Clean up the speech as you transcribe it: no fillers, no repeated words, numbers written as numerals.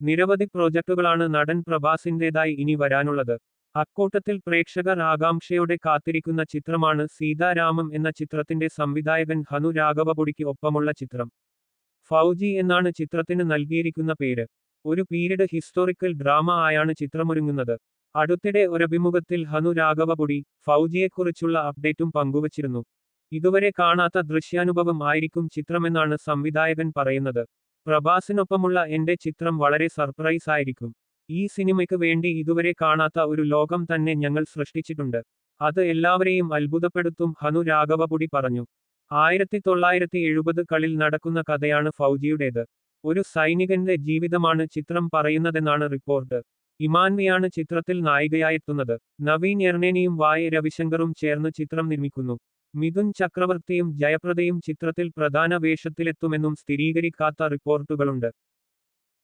നിരവധി പ്രോജക്ടുകളാണ് നടൻ പ്രഭാസിന്റേതായി ഇനി വരാനുള്ളത്. അക്കൂട്ടത്തിൽ പ്രേക്ഷകർ ആകാംക്ഷയോടെ കാത്തിരിക്കുന്ന ചിത്രമാണ് സീതാരാമം എന്ന ചിത്രത്തിന്റെ സംവിധായകൻ ഹനു രാഘവപുടിക്ക് ഒപ്പമുള്ള ചിത്രം. ഫൗജി എന്നാണ് ചിത്രത്തിന് നൽകിയിരിക്കുന്ന പേര്. ഒരു പീരിയഡ് ഹിസ്റ്റോറിക്കൽ ഡ്രാമ ആയാണ് ചിത്രമൊരുങ്ങുന്നത്. അടുത്തിടെ ഒരഭിമുഖത്തിൽ ഹനു രാഘവപുടി ഫൗജിയെക്കുറിച്ചുള്ള അപ്ഡേറ്റും പങ്കുവച്ചിരുന്നു. ഇതുവരെ കാണാത്ത ദൃശ്യാനുഭവം ആയിരിക്കും ചിത്രമെന്നാണ് സംവിധായകൻ പറയുന്നത്. പ്രഭാസിനൊപ്പമുള്ള എന്റെ ചിത്രം വളരെ സർപ്രൈസ് ആയിരിക്കും. ഈ സിനിമയ്ക്ക് വേണ്ടി ഇതുവരെ കാണാത്ത ഒരു ലോകം തന്നെ ഞങ്ങൾ സൃഷ്ടിച്ചിട്ടുണ്ട്. അത് എല്ലാവരെയും അത്ഭുതപ്പെടുത്തും ഹനു രാഘവപുടി പറഞ്ഞു. 1970കളിൽ നടക്കുന്ന കഥയാണ് ഫൗജിയുടേത്. ഒരു സൈനികന്റെ ജീവിതമാണ് ചിത്രം പറയുന്നതെന്നാണ് റിപ്പോർട്ട്. ഇമാൻവിയാണ് ചിത്രത്തിൽ നായികയായെത്തുന്നത്. നവീൻ എർണേനിയും വായ രവിശങ്കറും ചേർന്ന് ചിത്രം നിർമ്മിക്കുന്നു. മിഥുൻ ചക്രവർത്തിയും ജയപ്രദയും ചിത്രത്തിൽ പ്രധാന വേഷത്തിലെത്തുമെന്നും സ്ഥിരീകരിക്കാത്ത റിപ്പോർട്ടുകളുണ്ട്.